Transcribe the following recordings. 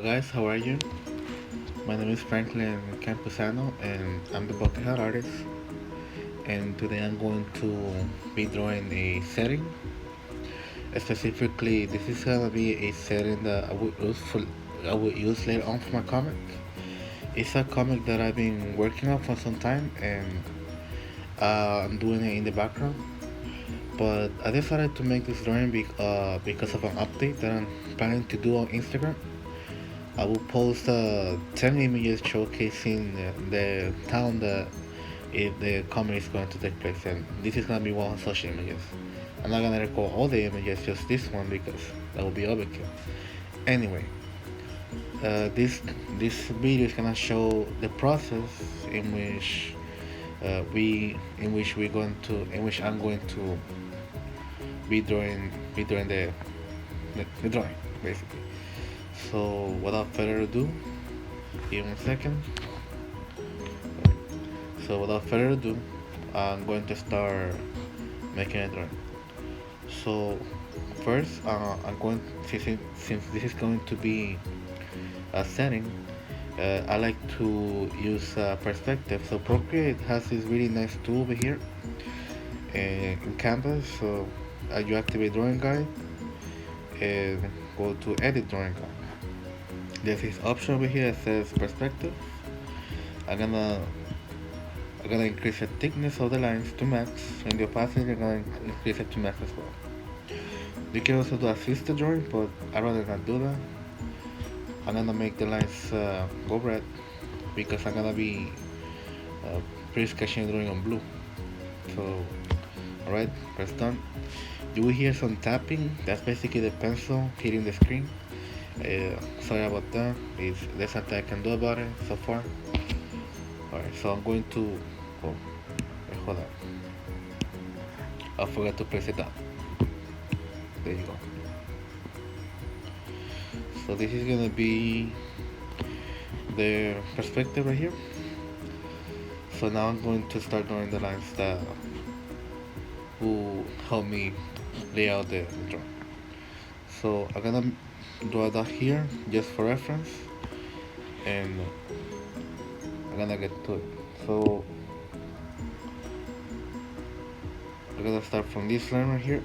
Guys, how are you? My name is Franklin Campusano and I'm the bucket hat artist. And today I'm going to be drawing a setting. Specifically, this is gonna be a setting that I would use later on for my comic. It's a comic that I've been working on for some time and I'm doing it in the background. But I decided to make this drawing because of an update that I'm planning to do on Instagram. I will post 10 images showcasing the town that the comedy is going to take place in. This is going to be one of such images. I'm not going to record all the images, just this one because that will be overkill. Anyway, this video is going to show the process in which in which I'm going to be drawing the drawing basically. So without further ado, give me a second. So without further ado, I'm going to start making a drawing. So first, I'm going since this is going to be a setting. I like to use perspective. So Procreate has this really nice tool over here in Canvas. So you activate drawing guide and go to edit drawing guide. There's this option over here that says perspective. I'm gonna I'm gonna increase the thickness of the lines to max, and the opacity I'm gonna increase it to max as well. You can also do assisted drawing, but I'd rather not do that. I'm gonna make the lines go red because I'm gonna be pre-sketching drawing on blue. So, alright, press done. You will hear some tapping. That's basically the pencil hitting the screen. Sorry about that. There's nothing I can do about it so far. Alright, so I'm going to. Oh, wait, hold on. I forgot to press it down. There you go. So this is gonna be the perspective right here. So now I'm going to start drawing the lines that will help me lay out the drawing. So I'm gonna draw that here just for reference, and I'm gonna get to it. So I'm gonna start from this line right here.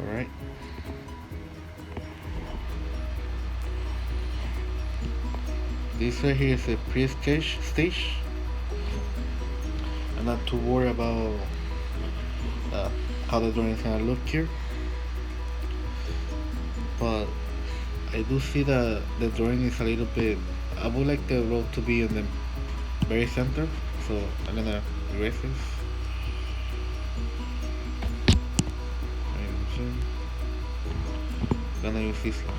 Alright. This right here is a pre-sketch stage. I'm not too worried about how the drawing is gonna look here, but I do see that the drawing is a little bit. I would like the road to be in the very center, so I'm gonna erase this. I'm gonna use this one.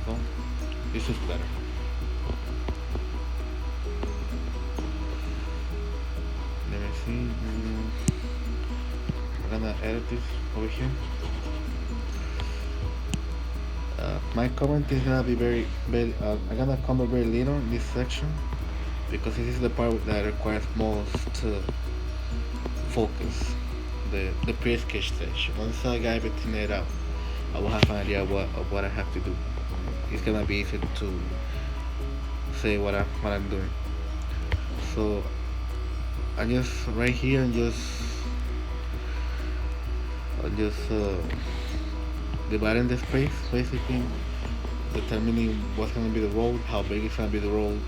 So this is better. Let me see. I'm gonna edit this over here. My comment is gonna be very. I'm gonna comment very little in this section because this is the part that requires most focus. The pre-sketch stage. Once I get everything laid out, I will have an idea of what I have to do. It's gonna be easy to say what I'm doing. So I just right here and just dividing the space, basically determining what's gonna be the road, how big it's gonna be the road,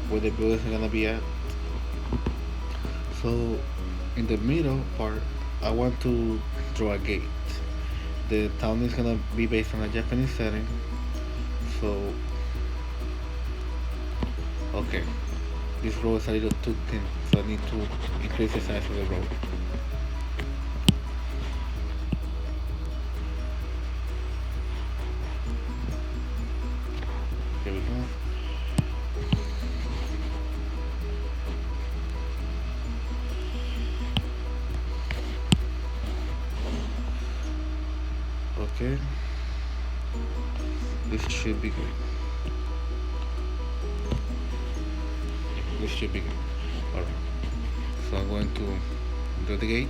where the buildings are gonna be at. So in the middle part, I want to draw a gate. The town is gonna be based on a Japanese setting. So okay, this road is a little too thin, so I need to increase the size of the road. Here we go. Okay, this should be good. this should be good. Alright. So I'm going to do the gate.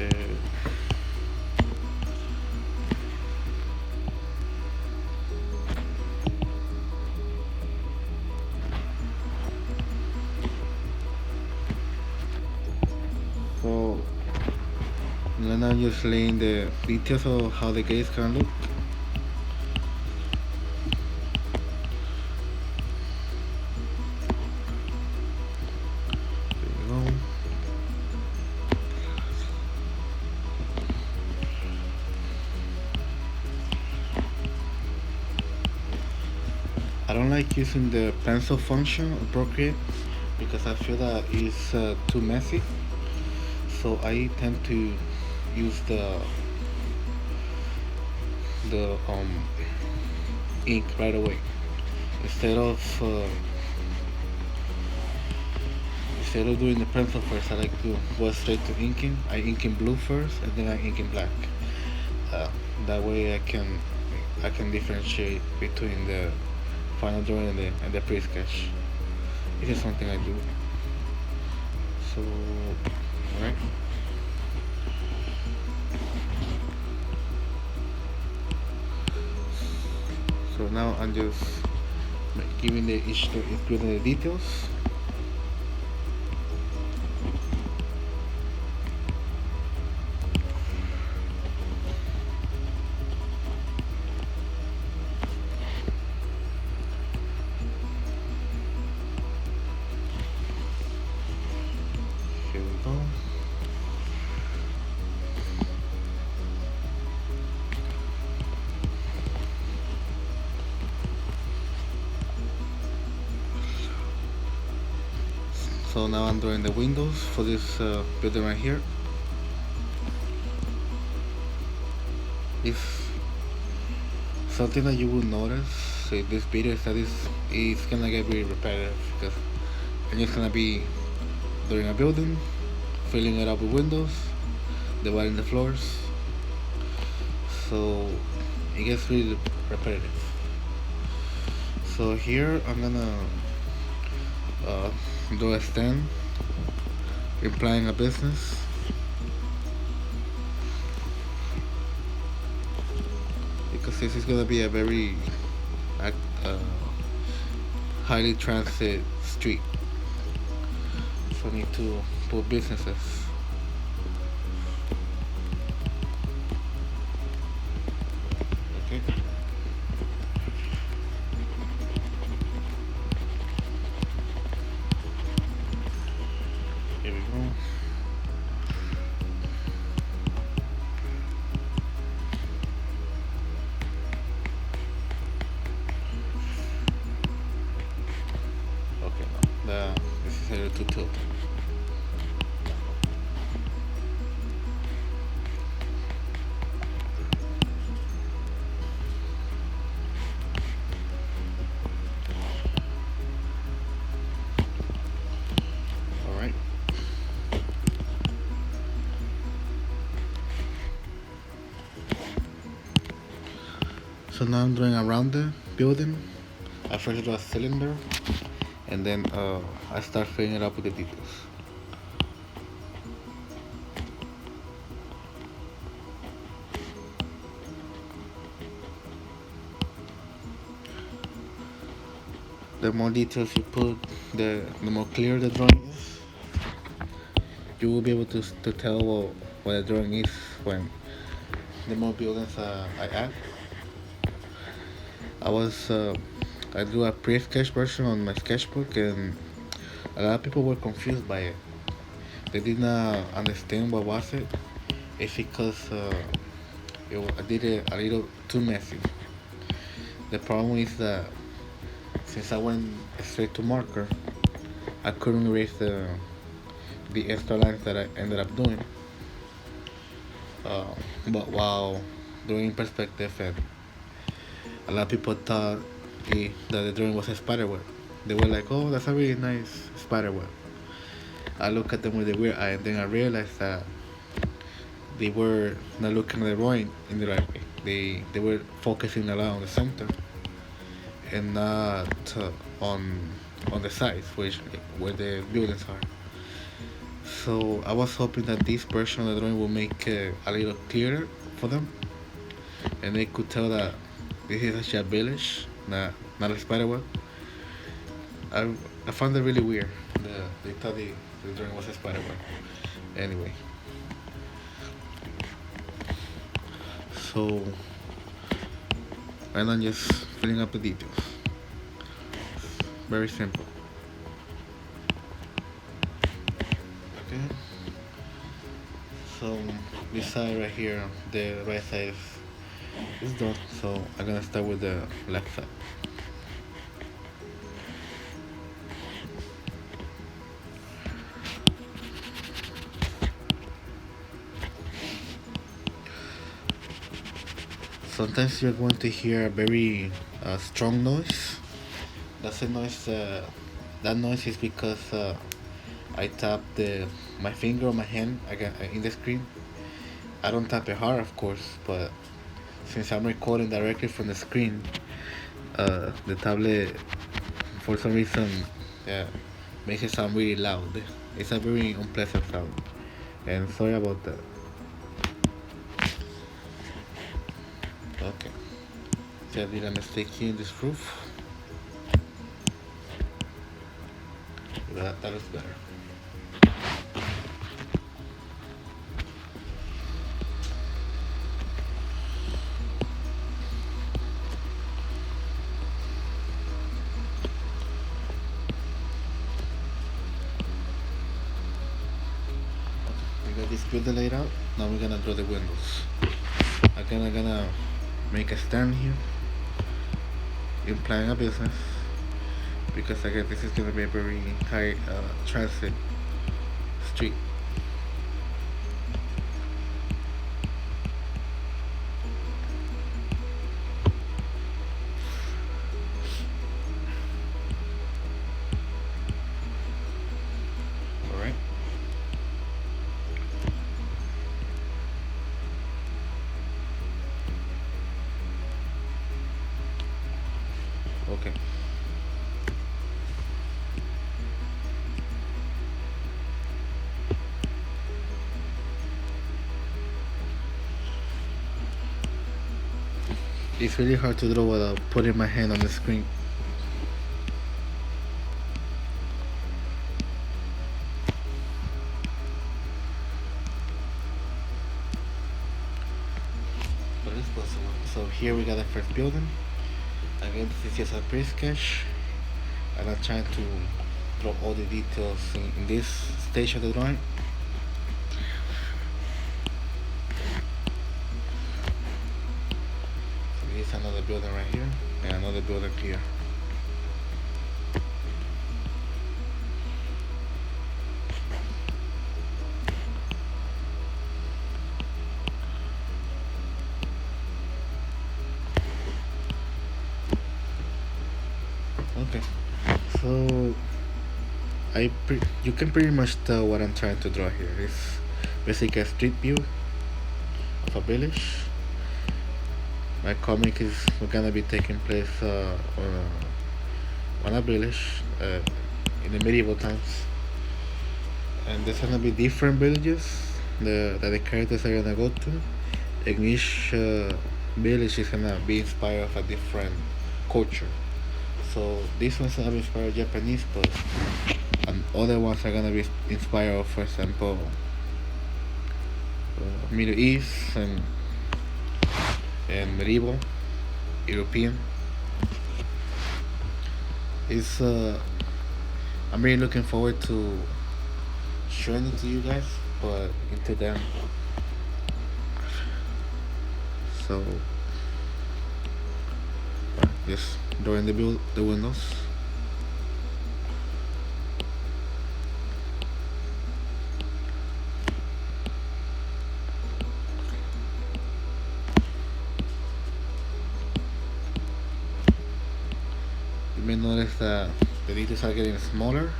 Uh, so then I'm just laying the details of how the gates can look. There you go. I don't like using the pencil function of Procreate because I feel that it's too messy. So I tend to use the ink right away instead of uh, instead of doing the pencil first. I like to go straight to inking. I ink in blue first and then I ink in black. Uh, that way I can differentiate between the final drawing and the pre-sketch. This is something I do. So, alright. So now I'm just giving including the details. Here we go. So now I'm drawing the windows for this building right here. If something that you will notice in this video is that it's gonna get very repetitive because I'm just gonna be drawing a building, filling it up with windows, dividing the floors. So it gets really repetitive. So here I'm gonna do a stand implying a business. Because this is gonna be a very uh, highly transit street. So I need to put businesses. Okay. Here we go. Okay, no, this is a little too tilted. All right. So now I'm drawing around the building. I first draw a cylinder, and then I start filling it up with the details. The more details you put, the more clear the drawing is. You will be able to tell what the drawing is when the more buildings I add. I drew a pre-sketch version on my sketchbook, and a lot of people were confused by it. They did not understand what was it. It's because I did it a little too messy. The problem is that since I went straight to marker, I couldn't erase the extra lines that I ended up doing. But while doing perspective, and a lot of people thought that the drawing was a spider web. They were like, "Oh, that's a really nice spider web." I look at them with a weird eye, and then I realized that they were not looking at the drawing in the right way. They were focusing a lot on the center and not on the sides, which where the buildings are. So I was hoping that this version of the drawing will make a little clearer for them, and they could tell that this is actually a village, not a spider web. I I found it really weird. They thought the drawing was a spider web. Anyway, so and I'm just filling up the details. Very simple. Okay. So this side right here, the right side is done. So I'm gonna start with the left side. Sometimes you're going to hear a very strong noise. That's a noise. That noise is because I tap my finger or my hand in the screen. I don't tap it hard, of course, but since I'm recording directly from the screen, the tablet, for some reason, uh, makes it sound really loud. It's a very unpleasant sound, and sorry about that. Okay, so I did a mistake here in this roof. That looks better. We got this building laid out. Now we're gonna draw the windows. I'm gonna make a stand here, implying a business, because I guess this is gonna be a very high transit street. All right. Okay. It's really hard to draw without putting my hand on the screen. But it's possible. So here we got the first building. Again, this is just a pre-sketch, and I'm trying to draw all the details in this stage of the drawing. So this is another building right here, and another building here. Okay, so you can pretty much tell what I'm trying to draw here. It's basically a street view of a village. My comic is gonna be taking place on a village in the medieval times, and there's gonna be different villages that the characters are gonna go to, and each village is gonna be inspired of a different culture. So these ones are inspired Japanese, but other ones are gonna be inspired of, for example, Middle East and medieval European. It's I'm really looking forward to showing it to you guys, but until then, so just drawing the windows. You may notice that the details are getting smaller.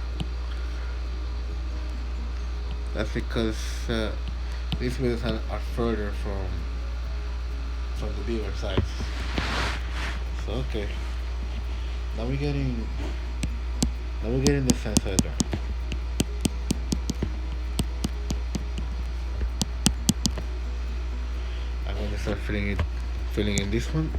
That's because these buildings are further from the bigger size. So okay, now we're getting now we're getting the sense of it. I'm gonna start filling in this one.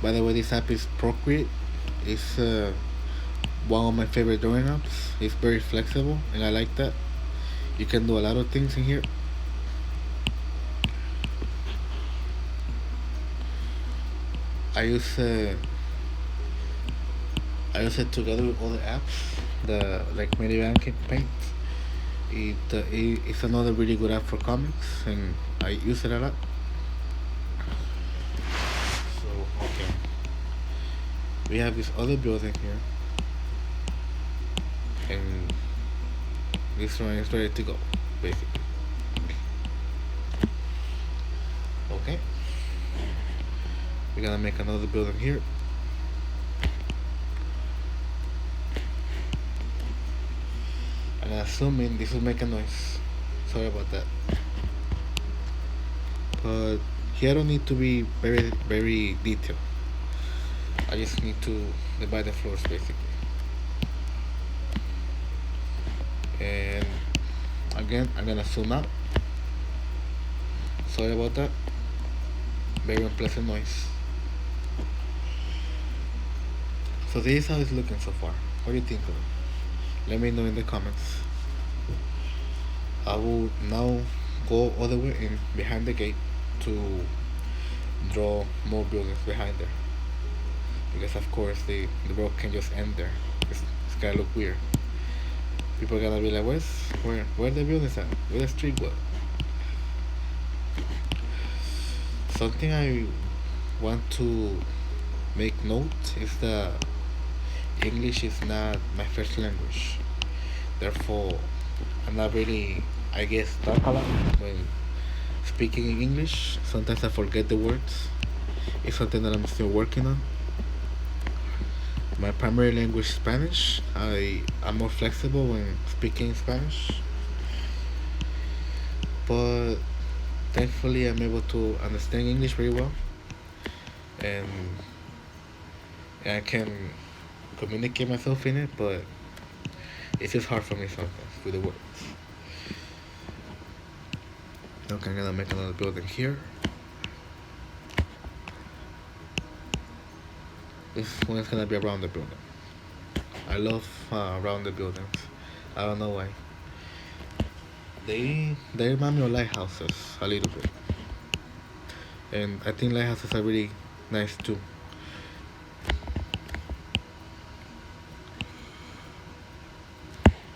By the way, this app is Procreate. It's one of my favorite drawing apps. It's very flexible, and I like that. You can do a lot of things in here. I use uh, I use it together with other apps, the like Medieval Paint. It's another really good app for comics, and I use it a lot. So okay, we have this other building here, and this one is ready to go, basically. Okay, we're gonna make another building here. And assuming this will make a noise. Sorry about that. But here I don't need to be very detailed. I just need to divide the floors basically. And again, I'm gonna zoom out. Sorry about that. Very unpleasant noise. So this is how it's looking so far. What do you think of it? Let me know in the comments. I will now go all the way in behind the gate to draw more buildings behind there. Because of course the road can just end there. It's gonna look weird. People are gonna be like, where the buildings at? Where the street was? Something I want to make note is that English is not my first language. Therefore, I'm not really, I guess, talk a lot when speaking in English. Sometimes I forget the words. It's something that I'm still working on. My primary language is Spanish. I'm more flexible when speaking Spanish. But thankfully, I'm able to understand English very well. And, and I can communicate myself in it, but it's just hard for me sometimes with the words. Okay, I'm gonna make another building here. This one is gonna be around the building. I love rounded buildings. I don't know why. They remind me of lighthouses a little bit, and I think lighthouses are really nice too.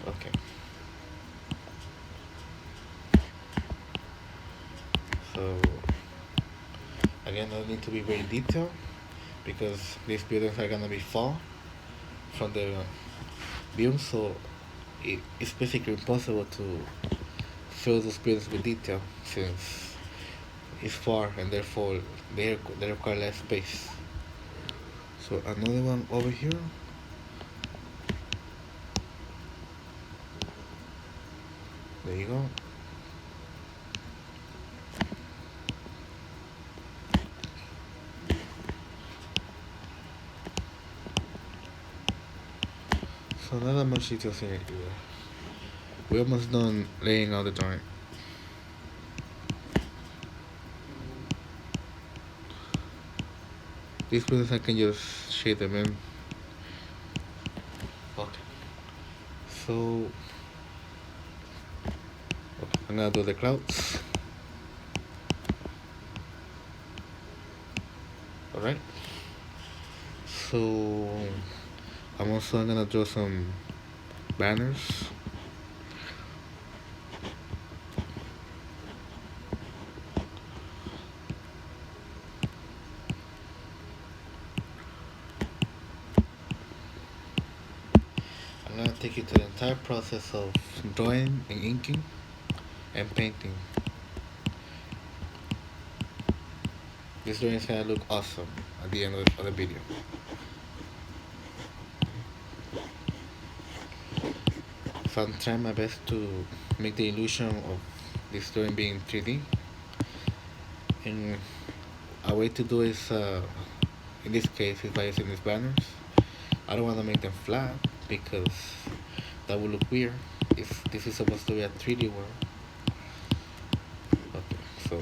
Okay. So again, I need to be very detailed because these buildings are gonna be far from the view, so it's basically impossible to fill those buildings with detail since it's far and therefore they require less space. So another one over here. There you go. So not that much details in here either. We're almost done laying out the joint. These buildings I can just shade them in. Okay. So okay, I'm gonna do the clouds. Alright. So I'm also gonna draw some banners. I'm gonna take you to the entire process of drawing and inking and painting. this drawing is gonna look awesome at the end of the video. So I'm trying my best to make the illusion of this drawing being 3D. And a way to do is, in this case, is by using these banners. I don't want to make them flat because that would look weird if this is supposed to be a 3D world. Okay, so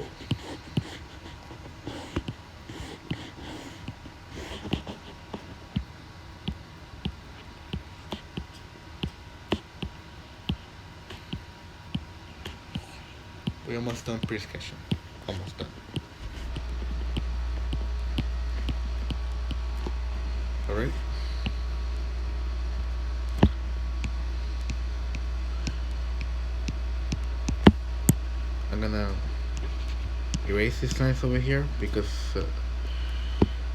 we're almost done pre-sketching. Almost done. Alright. I'm gonna erase these lines over here because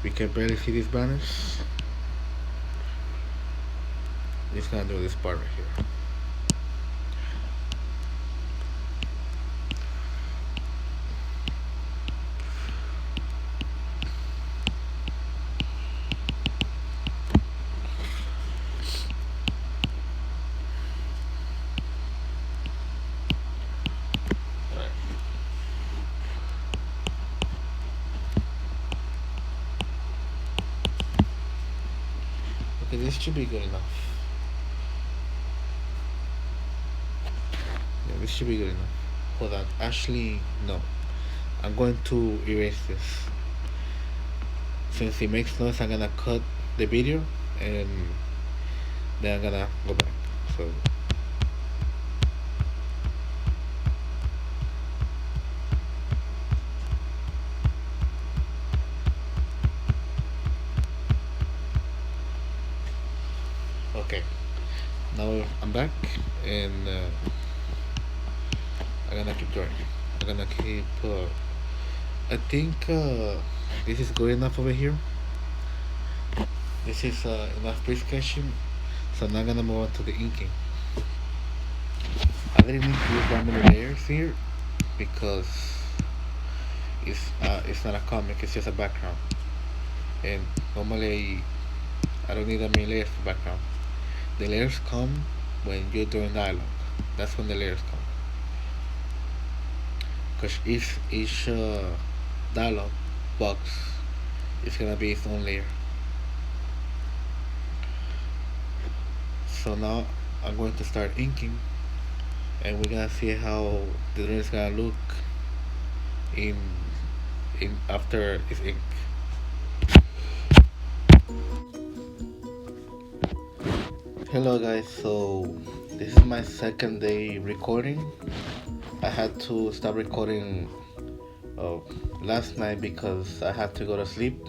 we can barely see these banners. Just gonna do this part right here. Okay, this should be good enough. Yeah, this should be good enough. Hold on. Actually, no. I'm going to erase this. Since it makes noise, I'm gonna cut the video and then I'm gonna go back. So okay, now I'm back and I'm gonna keep drawing. I'm gonna keep. I think this is good enough over here. This is enough pre-sketching, so now I'm gonna move on to the inking. I didn't need to use that many layers here because it's not a comic, it's just a background. And normally I don't need that many layers for background. The layers come when you're doing dialogue. That's when the layers come. Because each dialogue box is gonna be its own layer. So now I'm going to start inking, and we're gonna see how the drawing is gonna look in after it's inked. Hello guys, so this is my second day recording. I had to stop recording last night because I had to go to sleep,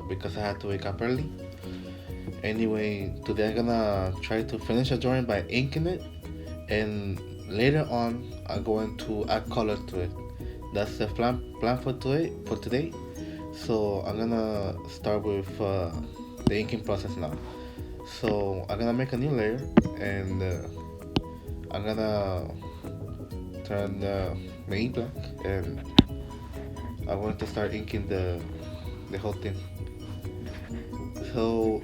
because I had to wake up early. Anyway, today I'm gonna try to finish a drawing by inking it, and later on I'm going to add color to it. That's the plan for today. So I'm gonna start with the inking process now. So I'm gonna make a new layer, and I'm gonna turn the ink black, and I want to start inking the whole thing. So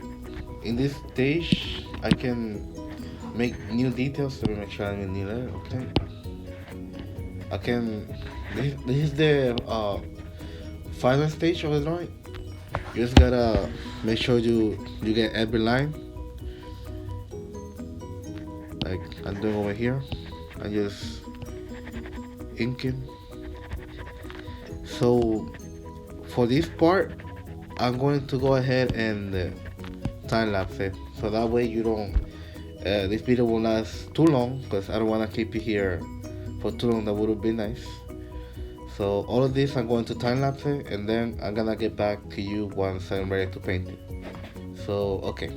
in this stage I can make new details. Let me make sure I'm in new layer. Okay, I can. This is the final stage of the drawing. You just gotta make sure you get every line, like I'm doing over here. I'm just inking. So for this part, I'm going to go ahead and time lapse it, so that way you don't. This video will last too long because I don't want to keep you here for too long. That would be nice. So all of this I'm going to time lapse it, and then I'm gonna get back to you once I'm ready to paint it. So okay.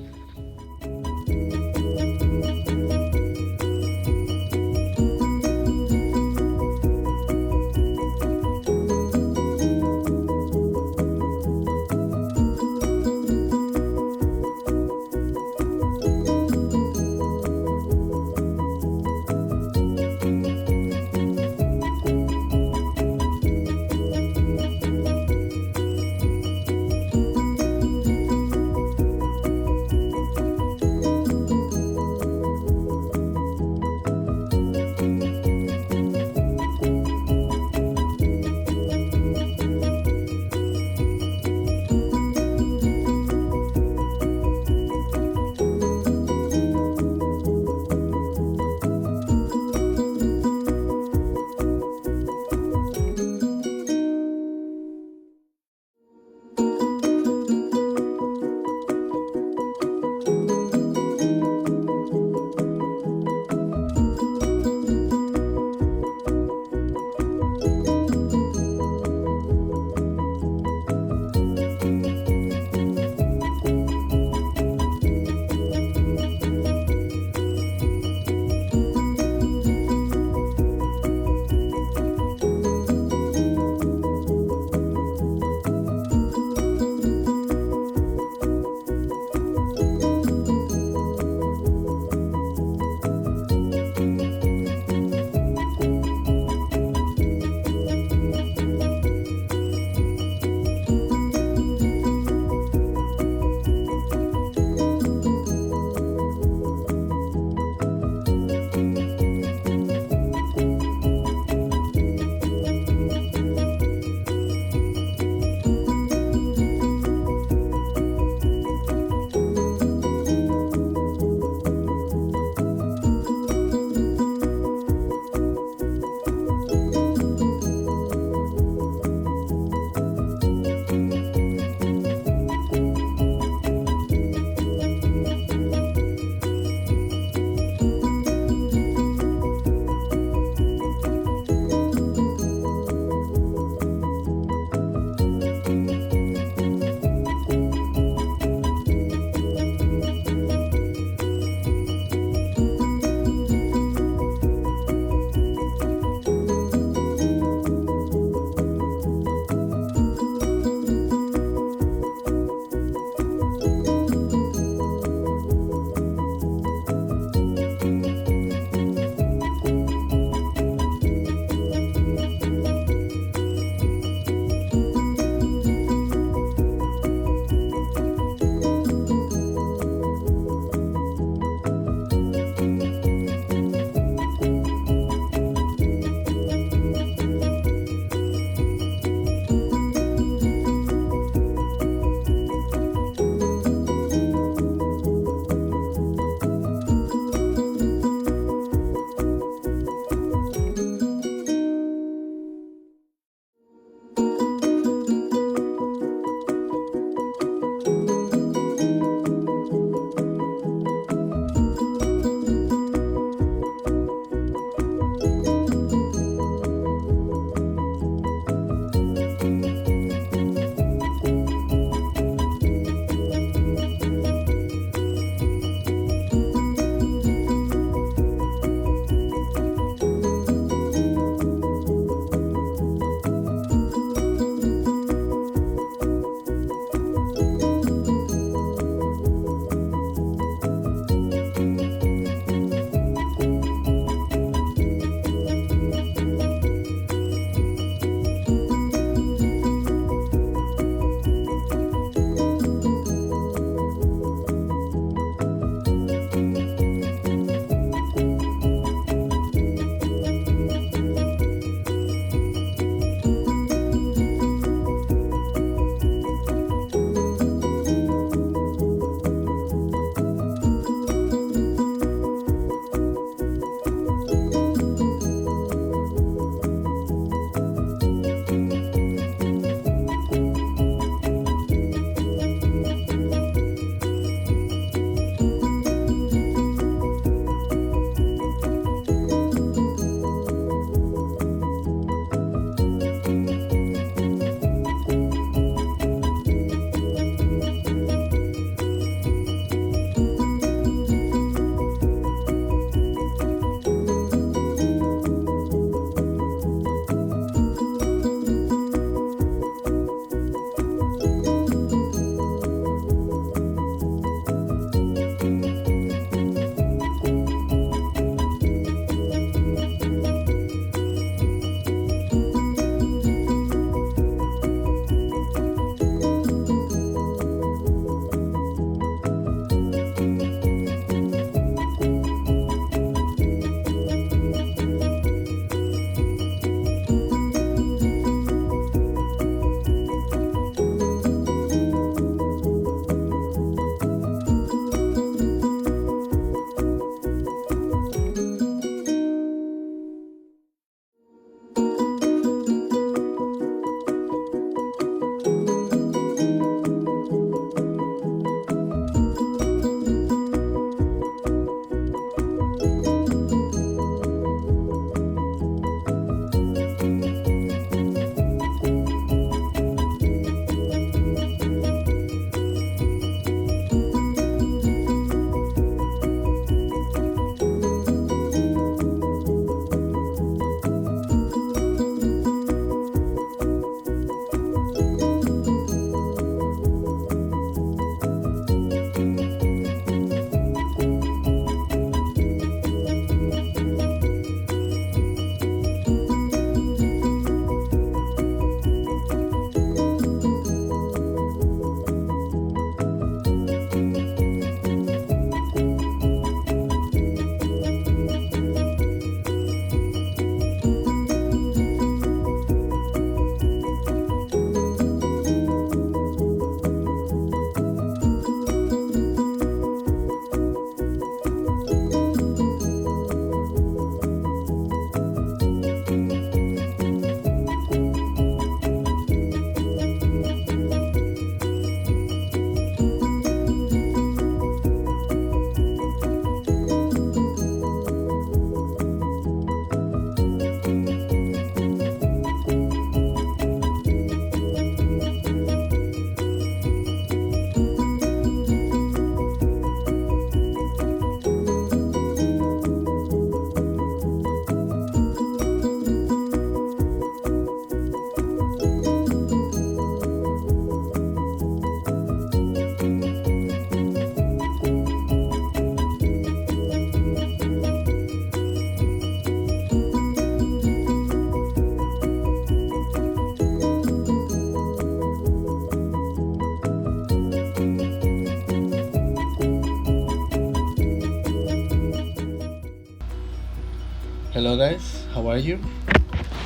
Hello guys, how are you?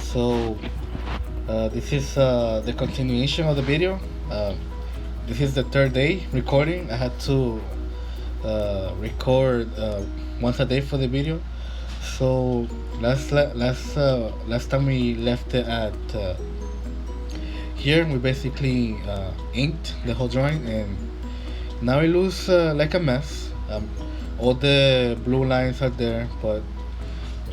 So this is the continuation of the video. Uh, this is the third day recording. I had to record once a day for the video. So last time we left it at here. We basically inked the whole drawing, and now it looks like a mess. All the blue lines are there, but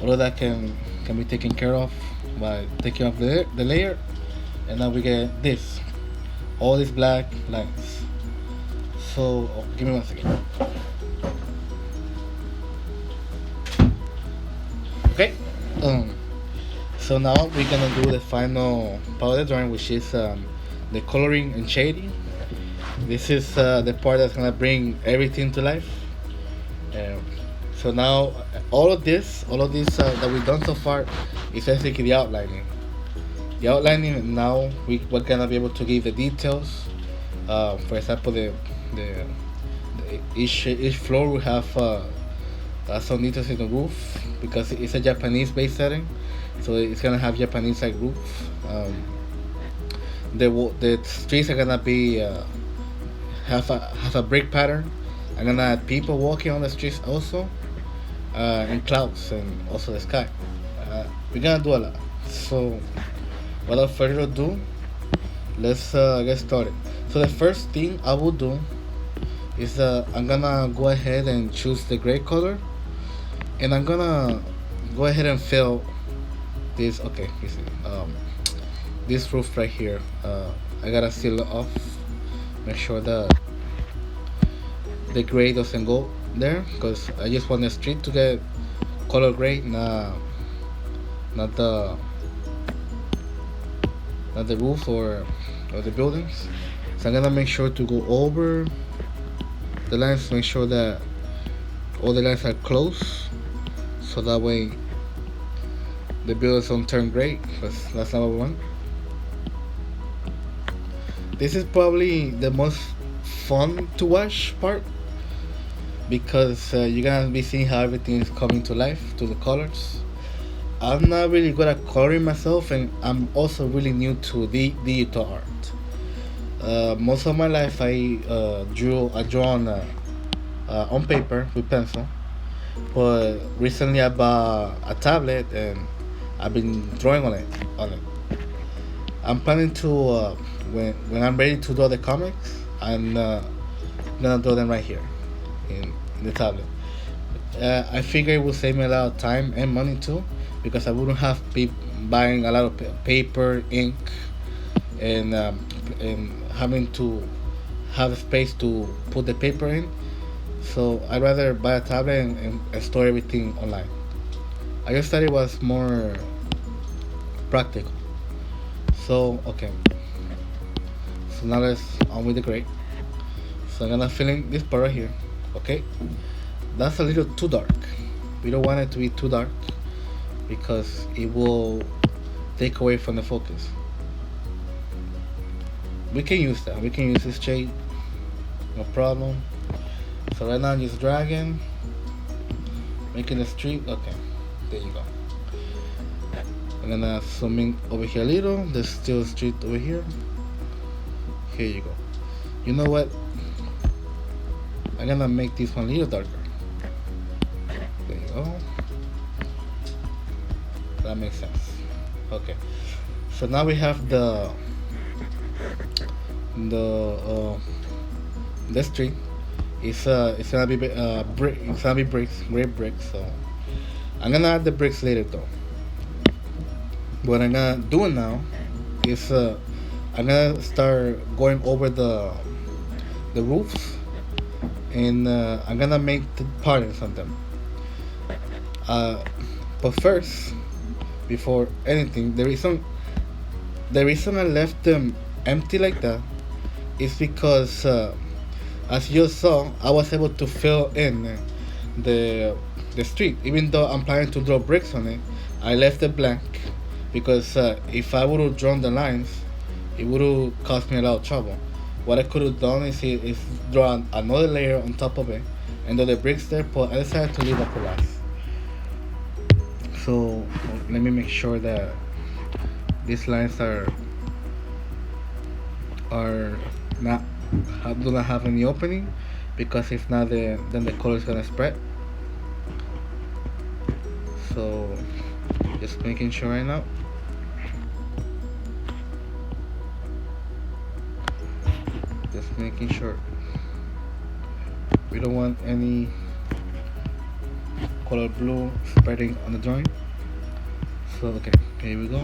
all of that can be taken care of by taking off the layer, and now we get this, all these black lines. So give me 1 second. Okay. So now we're gonna do the final part of the drawing, which is the coloring and shading. This is the part that's gonna bring everything to life. So now all of this that we've done so far is basically the outlining. The outlining, now we're gonna be able to give the details. For example, the each floor will have some details in the roof because it's a Japanese based setting, so it's gonna have Japanese like roof. The streets are gonna be have a brick pattern. I'm gonna have people walking on the streets also, and clouds and also the sky. We're gonna do a lot. So without further ado, let's get started. So the first thing I will do is I'm gonna go ahead and choose the gray color, and I'm gonna go ahead and fill this. Okay, you see, this roof right here. I gotta seal it off. Make sure that the gray doesn't go there, because I just want the street to get color gray, not the roof or the buildings. So I'm gonna make sure to go over the lines, make sure that all the lines are close, so that way the buildings don't turn gray, because that's not what we want. This is probably the most fun to watch part, because you're gonna be seeing how everything is coming to life to the colors. I'm not really good at coloring myself, and I'm also really new to the digital art. Most of my life I draw on paper with pencil, but recently I bought a tablet and I've been drawing on it. I'm planning to when I'm ready to draw the comics, I'm gonna draw them right here in the tablet. I figure it will save me a lot of time and money too, because I wouldn't have to be buying a lot of paper, ink, and having to have a space to put the paper in. So I'd rather buy a tablet and store everything online. I just thought it was more practical. So okay. So now let's on with the gray. So I'm gonna fill in this part right here. Okay, that's a little too dark. We don't want it to be too dark, because it will take away from the focus. We can use that. We can use this shade, no problem. So right now I'm just dragging, making the street. Okay, there you go. I'm gonna zoom in over here a little. There's still a street over here. Here you go. You know what? I'm gonna make this one a little darker. There you go. That makes sense. Okay. So now we have the street. It's gonna be brick. It's gonna be bricks, gray bricks. So I'm gonna add the bricks later though. What I'm gonna do now is I'm gonna start going over the roofs, and I'm gonna make the patterns on them. But first, before anything, the reason I left them empty like that is because, as you saw, I was able to fill in the street. Even though I'm planning to draw bricks on it, I left it blank, because if I would have drawn the lines, it would have cost me a lot of trouble. What I could have done is draw another layer on top of it, and then the bricks there, but I decided to leave that for last. So let me make sure that these lines are not do not have any opening, because if not, then the color is gonna spread. So just making sure right now. Just making sure we don't want any color blue spreading on the drawing. So okay, here we go.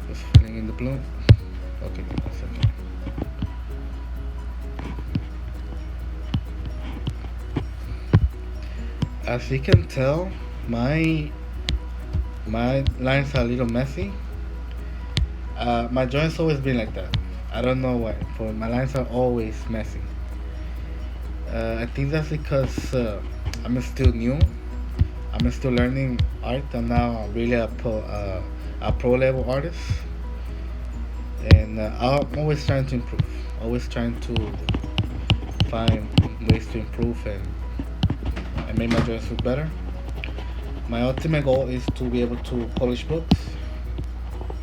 Just filling in the blue. Okay, give me a second. As you can tell, my lines are a little messy. My drawings always been like that. I don't know why, but my lines are always messy. I think that's because I'm still new. I'm still learning art. I'm now really a pro level artist, and I'm always trying to improve. Always trying to find ways to improve and make my drawings look better. My ultimate goal is to be able to publish books.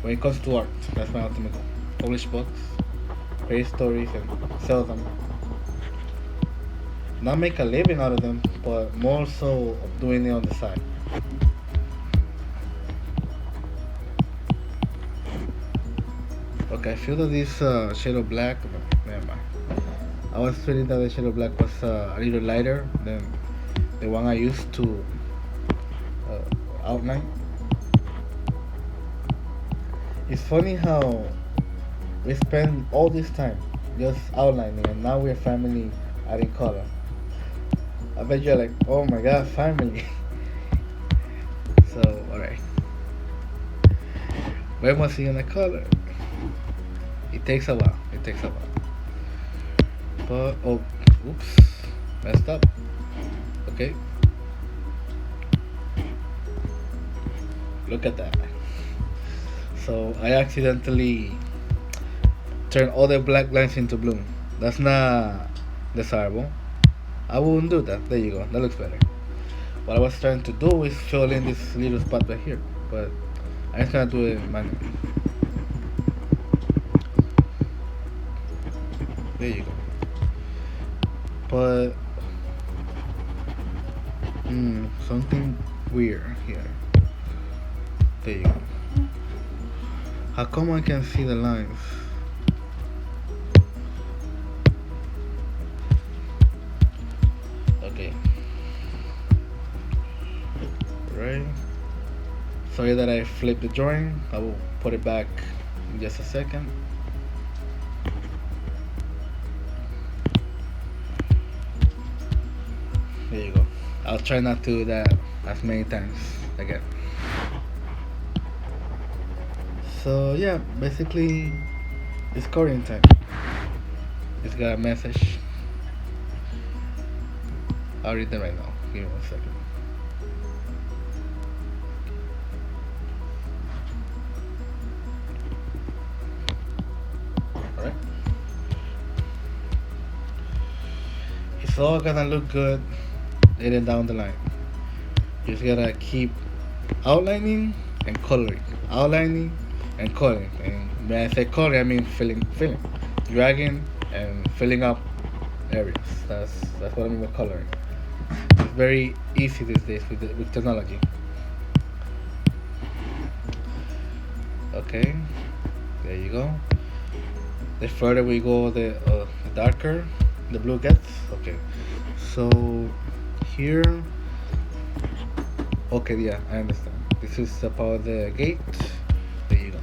When it comes to art, that's my ultimate goal. Publish books, create stories, and sell them. Not make a living out of them, but more so doing it on the side. Okay, I feel that this shade of black, never mind. I was feeling that the shade of black was a little lighter than the one I used to outline. It's funny how we spend all this time just outlining, and now we're finally adding color. I bet you're like, oh my god, finally. So, alright. When was he gonna color? It takes a while. It takes a while. But, oh, oops. Messed up. Okay. Look at that. So, I accidentally turned all the black lines into blue. That's not desirable. I wouldn't do that. There you go. That looks better. What I was trying to do is fill in this little spot right here, but I'm just gonna do it manually. There you go. But something weird here. There you go. How come I can see the lines? Okay. Right. Sorry that I flipped the drawing. I will put it back in just a second. There you go. I'll try not to do that as many times again. So yeah, basically it's coding time. It's got a message. I'll read them right now. Give me 1 second. Alright. It's all gonna look good later down the line. You just gotta keep outlining and coloring. Outlining and coloring. And when I say coloring, I mean filling. Dragging and filling up areas. That's what I mean by coloring. It's very easy these days with technology. Okay, there you go. The further we go, the darker the blue gets. Okay, so here. Okay, yeah, I understand. This is about the gate. There you go.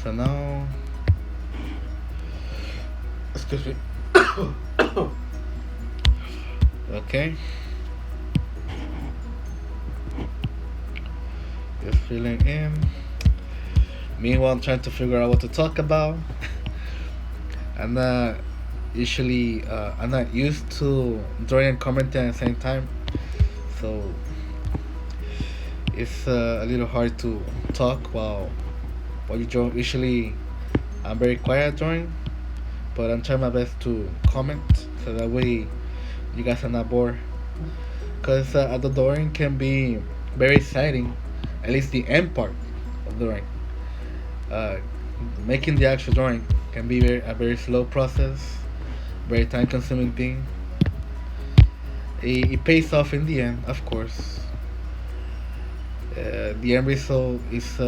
So now, excuse me. Okay. Just filling in. Meanwhile, I'm trying to figure out what to talk about. I'm not I'm not used to drawing and commenting at the same time, so it's a little hard to talk while what you draw. Usually, I'm very quiet drawing, but I'm trying my best to comment so that way you guys are not bored. Because the drawing can be very exciting, at least the end part of the drawing. Uh, Making the actual drawing can be a very slow process, very time consuming thing. It pays off in the end, of course. The end result is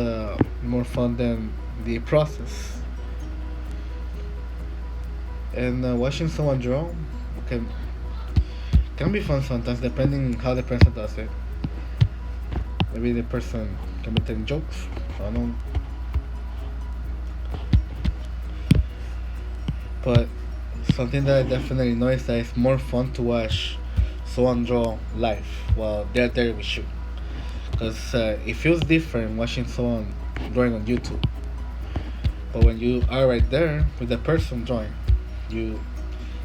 more fun than the process. And watching someone draw can can be fun sometimes, depending how the person does it. Maybe the person can be telling jokes. I don't know. But something that I definitely know is that it's more fun to watch someone draw live while they're there with you. Because it feels different watching someone drawing on YouTube. But when you are right there with the person drawing, you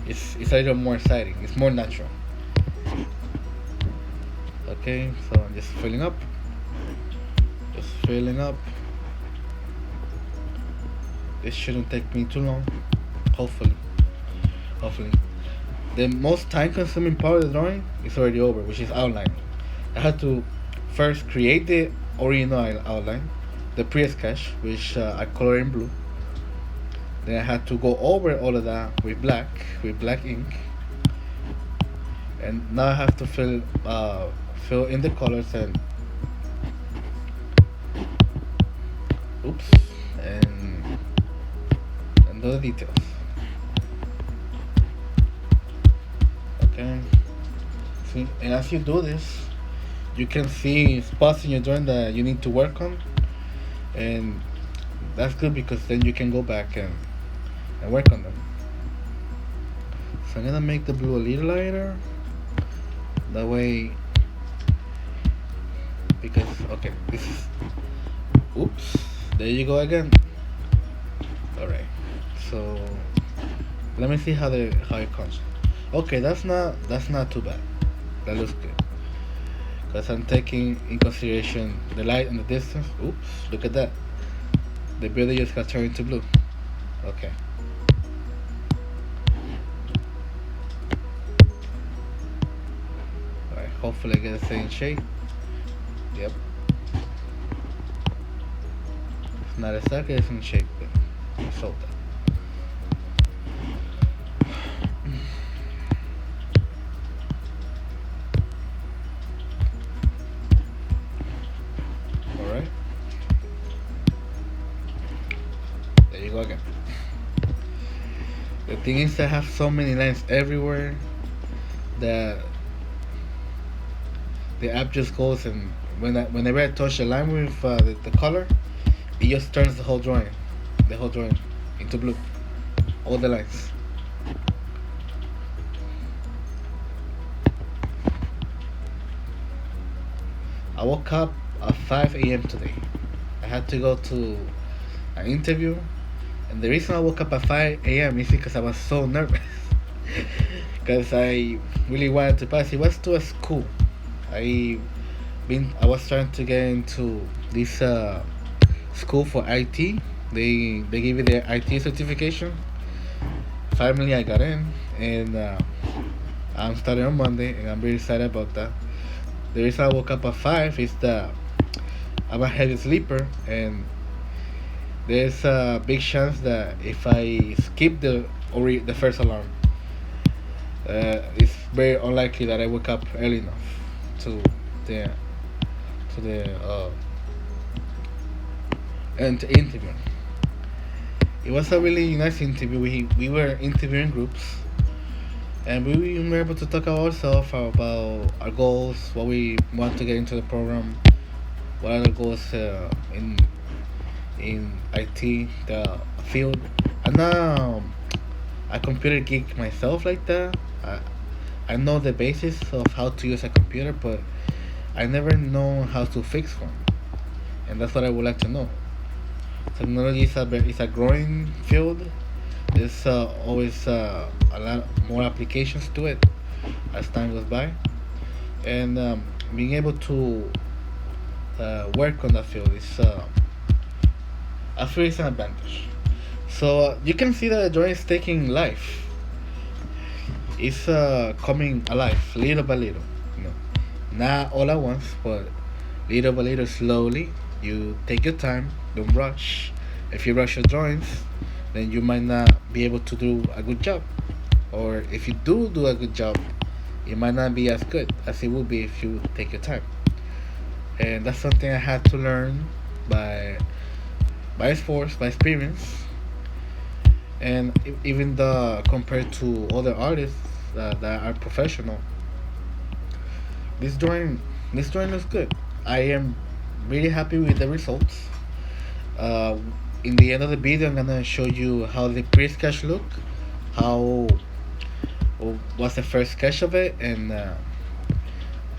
it's a little more exciting. It's more natural. Okay, so I'm just filling up. Just filling up. This shouldn't take me too long. Hopefully. Hopefully. The most time consuming part of the drawing is already over, which is outlining. I had to first create the original outline, the pre-sketch, which I color in blue. Then I had to go over all of that with black ink, and now I have to fill in the colors and oops and do the details. Okay. See, and as you do this, you can see spots in your drawing that you need to work on, and that's good because then you can go back and work on them. So I'm gonna make the blue a little lighter. That way, because okay, this is oops. There you go again. All right. So let me see how it comes. Okay, that's not too bad. That looks good. Because I'm taking in consideration the light and the distance. Oops, look at that. The building just got turned into blue. Okay. Alright, hopefully I get the same shade. Yep. It's not exactly the same shape, but I sold that. Alright. There you go again. The thing is, I have so many lines everywhere that the app just goes and whenever I touch a line with the color, it just turns the whole drawing into blue, all the lines. I woke up at 5 a.m. today. I had to go to an interview, and the reason I woke up at 5 a.m. is because I was so nervous. Because I really wanted to pass. It was to a school. I was trying to get into this school for IT. They give you the IT certification. Finally, I got in, and I'm starting on Monday, and I'm really excited about that. The reason I woke up at 5 is that I'm a heavy sleeper, and there's a big chance that if I skip the first alarm, it's very unlikely that I wake up early enough to the to the interview. It was a really nice interview. We were interviewing groups, and we were able to talk about ourselves, about our goals, what we want to get into the program, what are the goals in IT, the field. I'm not a computer geek myself like that. I know the basis of how to use a computer, but I never know how to fix one, and that's what I would like to know. Technology is a growing field. There's always a lot more applications to it as time goes by, and being able to work on that field is I feel it's an advantage. So you can see that the drawing is taking life. It's coming alive little by little. You know, not all at once, but little by little, slowly. You take your time. Don't rush. If you rush your drawings, then you might not be able to do a good job. Or if you do a good job, it might not be as good as it would be if you take your time. And that's something I had to learn by force, by experience, and even the compared to other artists that are professional, this drawing this drawing looks good. I am really happy with the results. Uh, in the end of the video, I'm gonna show you how the pre-sketch look, how what's the first sketch of it, and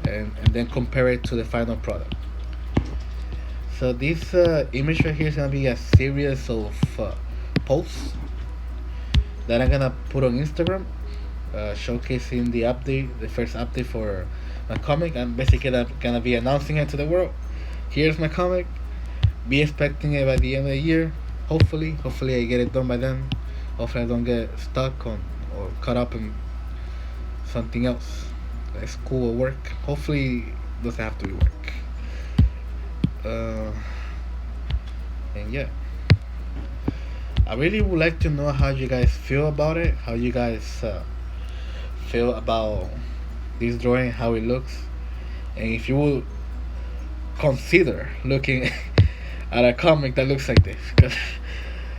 then compare it to the final product. So this image right here is gonna be a series of posts that I'm gonna put on Instagram, showcasing the update, the first update for my comic. I'm basically gonna be announcing it to the world. Here's my comic. Be expecting it by the end of the year. Hopefully I get it done by then. Hopefully I don't get stuck on or caught up in something else, like school or work. Hopefully it doesn't have to be work. And yeah, I really would like to know how you guys feel about it. How you guys feel about this drawing, how it looks, and if you will consider looking at a comic that looks like this. Because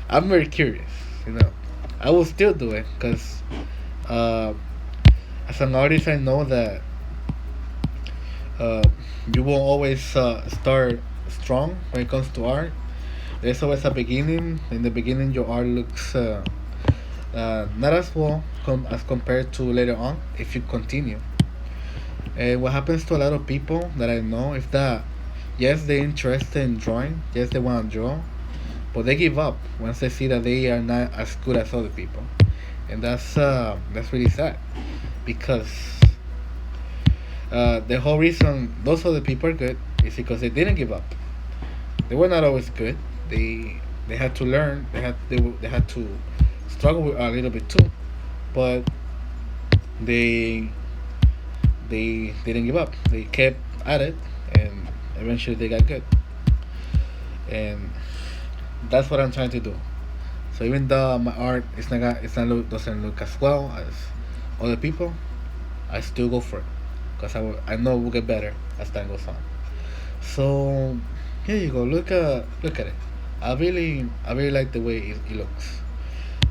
I'm very curious. You know, I will still do it because uh, as an artist, I know that uh, you will always start strong when it comes to art. There's always a beginning. In the beginning, your art looks not as well as compared to later on if you continue. And what happens to a lot of people that I know is that yes, they're interested in drawing, yes, they want to draw, but they give up once they see that they are not as good as other people, and that's really sad because the whole reason those other people are good is because they didn't give up. They were not always good. They had to learn. They had to struggle with a little bit too, but they they didn't give up. They kept at it, and eventually they got good. And that's what I'm trying to do. So even though my art doesn't look as well as other people, I still go for it because I know it will get better as time goes on. So here you go. Look at it. I really like the way it looks.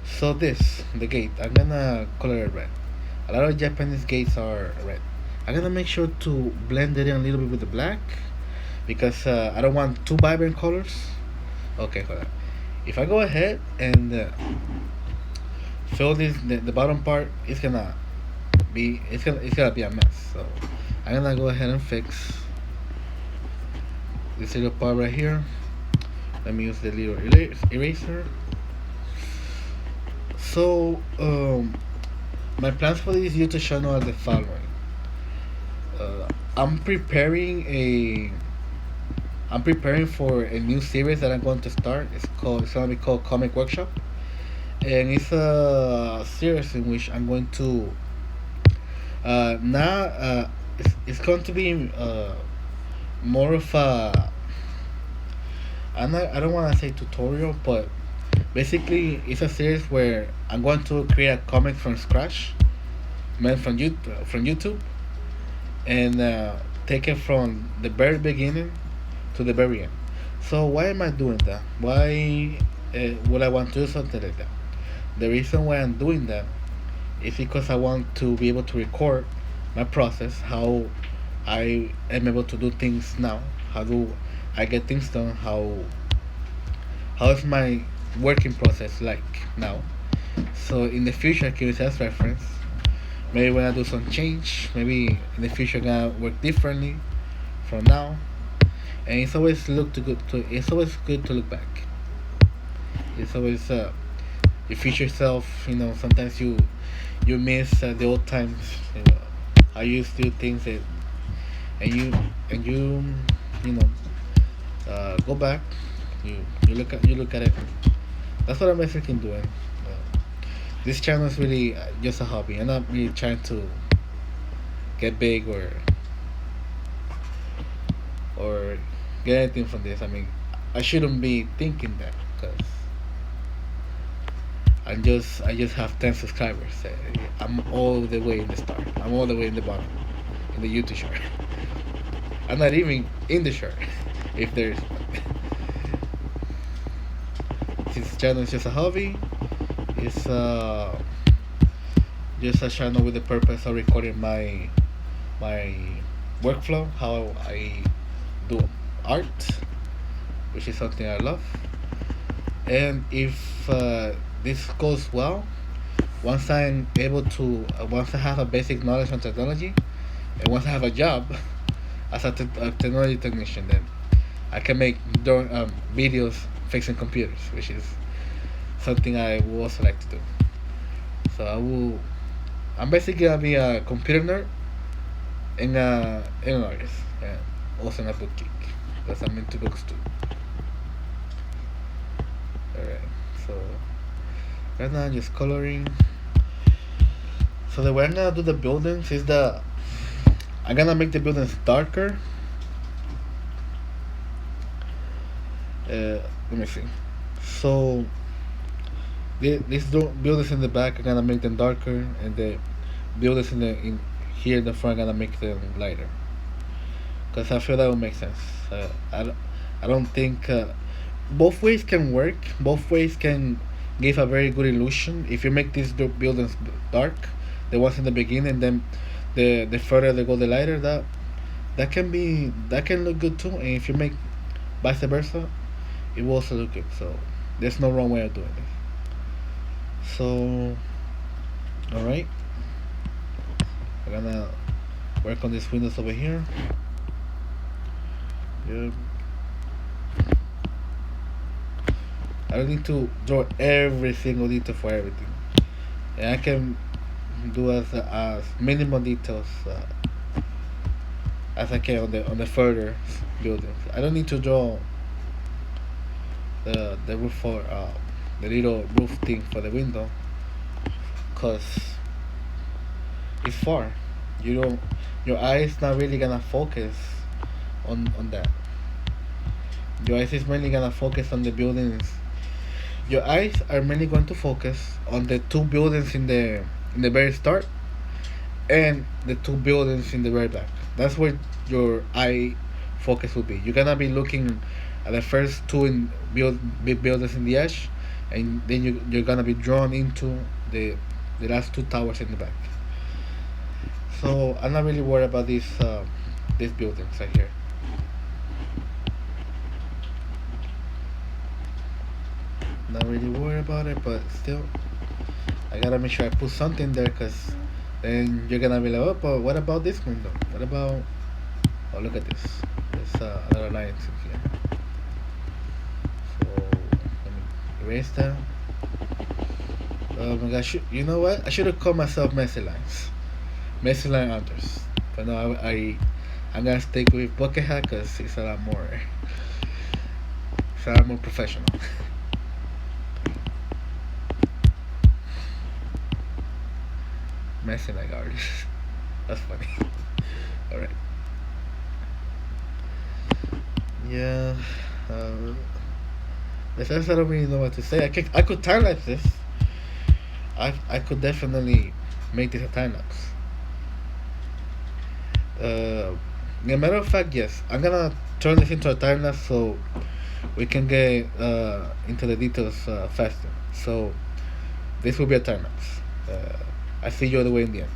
So the gate. I'm gonna color it red. A lot of Japanese gates are red. I'm gonna make sure to blend it in a little bit with the black because I don't want too vibrant colors. Okay, hold on. If I go ahead and fill the bottom part, it's gonna be a mess. So I'm gonna go ahead and fix this little part right here. Let me use the little eraser. So my plans for this YouTube channel are the following. Uh, I'm preparing a I'm preparing for a new series that I'm going to start. It's gonna be called Comic Workshop, and it's a series in which I'm going to now it's going to be more of a I don't want to say tutorial, but basically it's a series where I'm going to create a comic from scratch, made from YouTube, and take it from the very beginning to the very end. So why am I doing that? Why would I want to do something like that? The reason why I'm doing that is because I want to be able to record my process, how I am able to do things now, how do I get things done, how is my working process like now. So in the future I can use as reference. Maybe when I do some change, maybe in the future I'm gonna work differently from now. And it's always good to look back. It's always your future self. You know, sometimes you miss the old times. You know, how you used to do things and you you know go back, You look at it. That's what I'm basically doing. This channel is really just a hobby. I'm not really trying to get big or get anything from this. I mean, I shouldn't be thinking that because I just have 10 subscribers. I'm all the way in the start. I'm all the way in the bottom in the YouTube chart. I'm not even in the chart if there's. This channel is just a hobby. It's just a channel with the purpose of recording my workflow, how I do art, which is something I love. And if this goes well, once I'm able to, once I have a basic knowledge on technology, and once I have a job as a technology technician, then I can make videos fixing computers, which is something I would also like to do. So I'm basically gonna be a computer nerd and an artist, and also a book geek, because I'm into books too. Alright, so right now I'm just coloring. So the way I'm gonna do the buildings is I'm gonna make the buildings darker. Let me see. So these buildings in the back, I'm gonna make them darker, and the buildings in here in the front, I'm gonna make them lighter. Cause I feel that would make sense. I don't think both ways can work. Both ways can give a very good illusion. If you make these buildings dark, the ones in the beginning, then the further they go, the lighter. That can look good too. And if you make vice versa, it will also look good. So there's no wrong way of doing this. So, all right, I'm gonna work on these windows over here. Yep. I don't need to draw every single detail for everything, and I can do as minimal details as I can on the further buildings. I don't need to draw the roof for the little roof thing for the window, cause it's far. Your eyes not really gonna focus on that. Your eyes is mainly gonna focus on the buildings. Your eyes are mainly going to focus on the two buildings in the very start and the two buildings in the very back. That's where your eye focus will be. You're gonna be looking at the first two big buildings in the edge, and then you're gonna be drawn into the last two towers in the back. So I'm not really worried about these buildings right here. Not really worried about it, but still, I gotta make sure I put something there, cause then you're gonna be like, oh, but what about this window? What about? Oh, look at this. There's another line in here. So let me erase that. Oh my gosh, you know what? I should have called myself Messy Lines. Messy Line Anders. But no, I'm gonna stick with Bucket Hat because it's a lot more professional. Messy like artist. That's funny. Alright. Yeah. The sense I don't really know what to say. I could time lapse this. I could definitely make this a time lapse. As a matter of fact, yes. I'm gonna turn this into a time lapse so we can get into the details faster. So this will be a time lapse. I see you all the way in the end.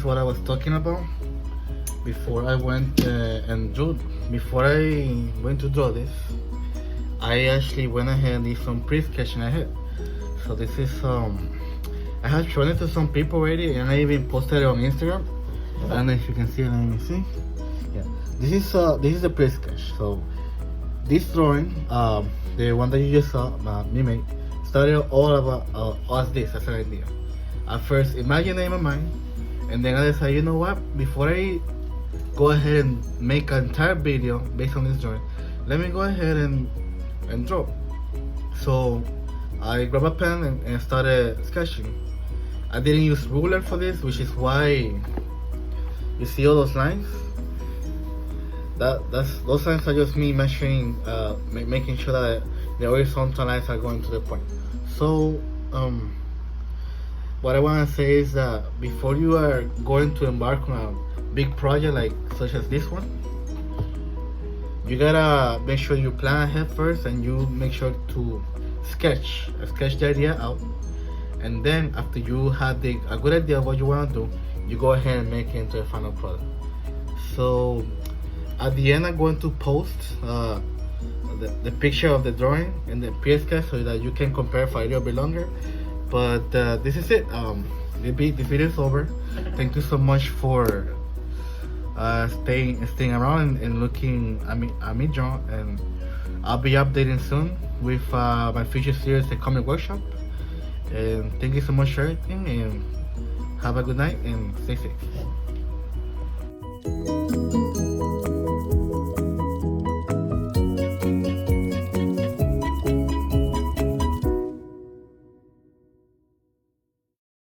is what I was talking about before I went and drew. Before I went to draw this, I actually went ahead and did some pre-sketching ahead. So this is I have shown it to some people already, and I even posted it on Instagram. I don't know if you can see it. Let me see. Yeah, this is the pre-sketch. So this drawing, the one that you just saw, me make, started all about us this as an idea. I first imagined it in my mind, and then I decided, you know what? Before I go ahead and make an entire video based on this drawing, let me go ahead and draw. So I grabbed a pen and started sketching. I didn't use ruler for this, which is why you see all those lines. Those lines are just me measuring, making sure that the horizontal lines are going to the point. So what I want to say is that before you are going to embark on a big project like such as this one, you gotta make sure you plan ahead first, and you make sure to sketch the idea out, and then after you have a good idea of what you want to do, you go ahead and make it into a final product. So at the end, I'm going to post the picture of the drawing and the pre-sketch so that you can compare for a little bit longer. But this is it. The video is over. Thank you so much for staying around and looking at me draw, and I'll be updating soon with my future series, the comic workshop. And thank you so much for everything, and have a good night and stay safe.